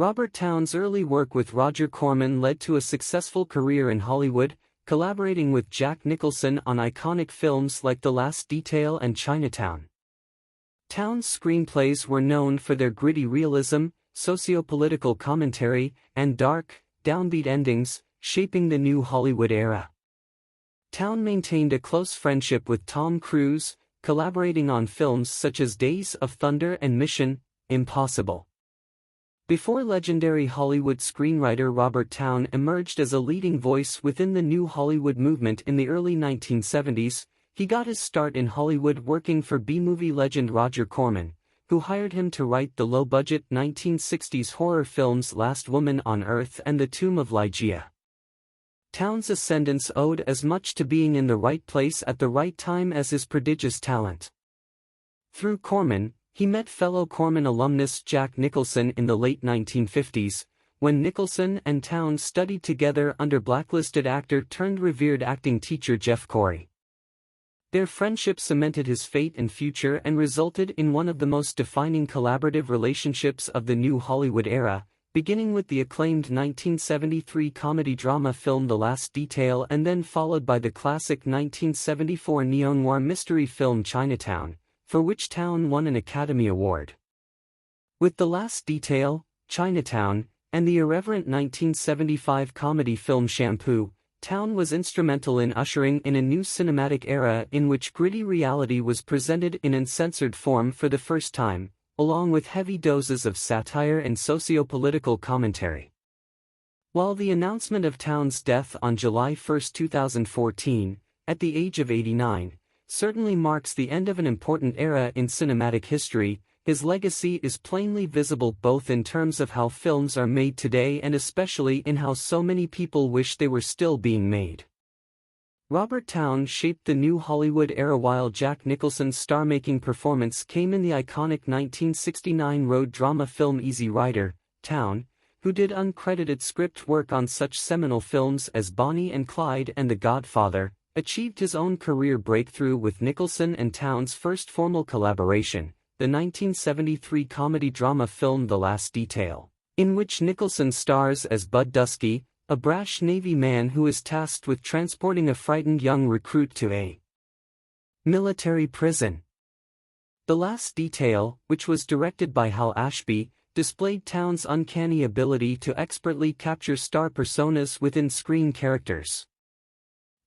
Robert Towne's early work with Roger Corman led to a successful career in Hollywood, collaborating with Jack Nicholson on iconic films like The Last Detail and Chinatown. Towne's screenplays were known for their gritty realism, socio-political commentary, and dark, downbeat endings, shaping the new Hollywood era. Towne maintained a close friendship with Tom Cruise, collaborating on films such as Days of Thunder and Mission Impossible. Before legendary Hollywood screenwriter Robert Towne emerged as a leading voice within the new Hollywood movement in the early 1970s, he got his start in Hollywood working for B-movie legend Roger Corman, who hired him to write the low-budget 1960s horror films Last Woman on Earth and The Tomb of Ligeia. Towne's ascendance owed as much to being in the right place at the right time as his prodigious talent. Through Corman, he met fellow Corman alumnus Jack Nicholson in the late 1950s, when Nicholson and Towne studied together under blacklisted actor turned revered acting teacher Jeff Corey. Their friendship cemented his fate and future and resulted in one of the most defining collaborative relationships of the new Hollywood era, beginning with the acclaimed 1973 comedy-drama film The Last Detail and then followed by the classic 1974 neo-noir mystery film Chinatown, for which Towne won an Academy Award. With The Last Detail, Chinatown, and the irreverent 1975 comedy film Shampoo, Towne was instrumental in ushering in a new cinematic era in which gritty reality was presented in uncensored form for the first time, along with heavy doses of satire and socio-political commentary. While the announcement of Towne's death on July 1, 2014, at the age of 89, certainly marks the end of an important era in cinematic history, his legacy is plainly visible both in terms of how films are made today and especially in how so many people wish they were still being made. Robert Towne shaped the new Hollywood era while Jack Nicholson's star-making performance came in the iconic 1969 road drama film Easy Rider. Towne, who did uncredited script work on such seminal films as Bonnie and Clyde and The Godfather, achieved his own career breakthrough with Nicholson and Towne's first formal collaboration, the 1973 comedy-drama film The Last Detail, in which Nicholson stars as Bud Dusky, a brash Navy man who is tasked with transporting a frightened young recruit to a military prison. The Last Detail, which was directed by Hal Ashby, displayed Towne's uncanny ability to expertly capture star personas within screen characters.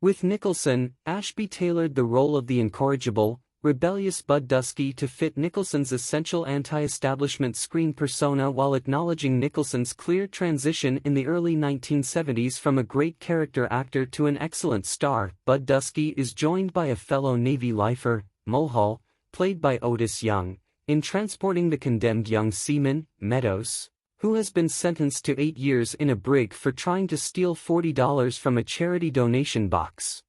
With Nicholson, Ashby tailored the role of the incorrigible, rebellious Bud Dusky to fit Nicholson's essential anti-establishment screen persona while acknowledging Nicholson's clear transition in the early 1970s from a great character actor to an excellent star. Bud Dusky is joined by a fellow Navy lifer, Mulhall, played by Otis Young, in transporting the condemned young seaman, Meadows, who has been sentenced to 8 years in a brig for trying to steal $40 from a charity donation box.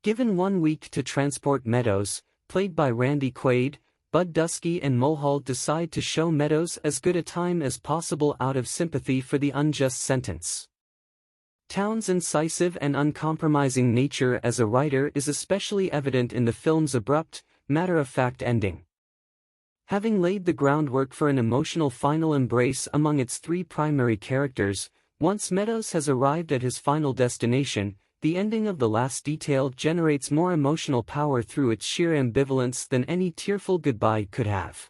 Given 1 week to transport Meadows, played by Randy Quaid, Bud Dusky and Mulhall decide to show Meadows as good a time as possible out of sympathy for the unjust sentence. Towne's incisive and uncompromising nature as a writer is especially evident in the film's abrupt, matter-of-fact ending. Having laid the groundwork for an emotional final embrace among its 3 primary characters, once Meadows has arrived at his final destination, the ending of The Last Detail generates more emotional power through its sheer ambivalence than any tearful goodbye could have.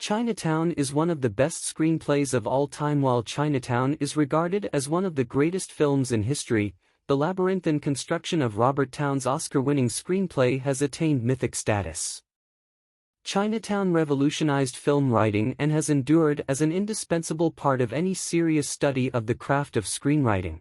Chinatown is one of the best screenplays of all time. While Chinatown is regarded as one of the greatest films in history, the labyrinthine construction of Robert Towne's Oscar-winning screenplay has attained mythic status. Chinatown revolutionized film writing and has endured as an indispensable part of any serious study of the craft of screenwriting.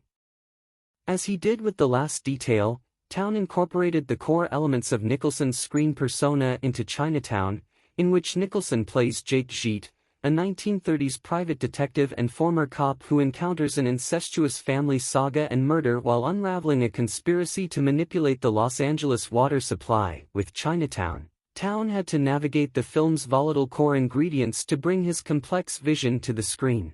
As he did with The Last Detail, Towne incorporated the core elements of Nicholson's screen persona into Chinatown, in which Nicholson plays Jake Jeet, a 1930s private detective and former cop who encounters an incestuous family saga and murder while unraveling a conspiracy to manipulate the Los Angeles water supply. With Chinatown, Towne had to navigate the film's volatile core ingredients to bring his complex vision to the screen.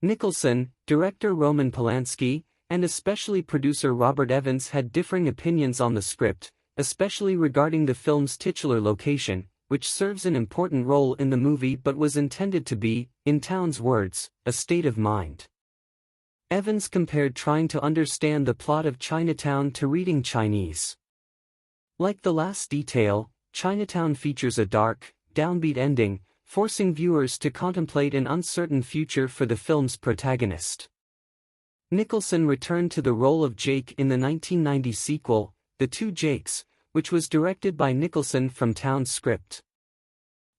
Nicholson, director Roman Polanski, and especially producer Robert Evans had differing opinions on the script, especially regarding the film's titular location, which serves an important role in the movie but was intended to be, in Towne's words, a state of mind. Evans compared trying to understand the plot of Chinatown to reading Chinese. Like The Last Detail, Chinatown features a dark, downbeat ending, forcing viewers to contemplate an uncertain future for the film's protagonist. Nicholson returned to the role of Jake in the 1990 sequel, The Two Jakes, which was directed by Nicholson from Towne's script.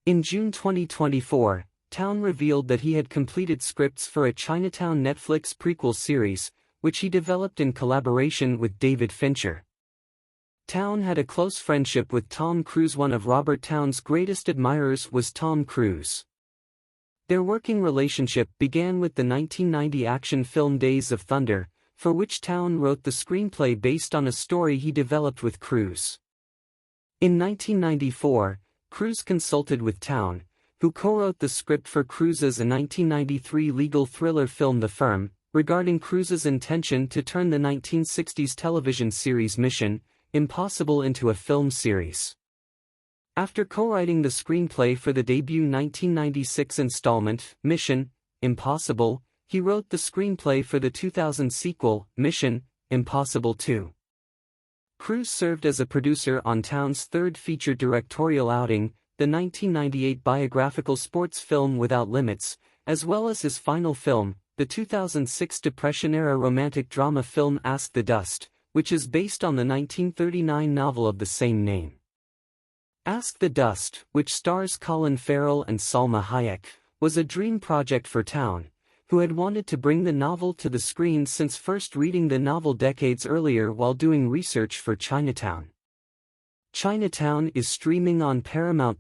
In June 2024, Towne revealed that he had completed scripts for a Chinatown Netflix prequel series, which he developed in collaboration with David Fincher. Towne had a close friendship with Tom Cruise. One of Robert Towne's greatest admirers was Tom Cruise. Their working relationship began with the 1990 action film Days of Thunder, for which Towne wrote the screenplay based on a story he developed with Cruise. In 1994, Cruise consulted with Towne, who co-wrote the script for Cruise's 1993 legal thriller film The Firm, regarding Cruise's intention to turn the 1960s television series Mission: Impossible into a film series. After co-writing the screenplay for the debut 1996 installment, Mission: Impossible, he wrote the screenplay for the 2000 sequel, Mission: Impossible 2. Cruise served as a producer on Towne's third feature directorial outing, the 1998 biographical sports film Without Limits, as well as his final film, the 2006 Depression-era romantic drama film Ask the Dust, which is based on the 1939 novel of the same name. Ask the Dust, which stars Colin Farrell and Salma Hayek, was a dream project for Towne, who had wanted to bring the novel to the screen since first reading the novel decades earlier while doing research for Chinatown. Chinatown is streaming on Paramount+.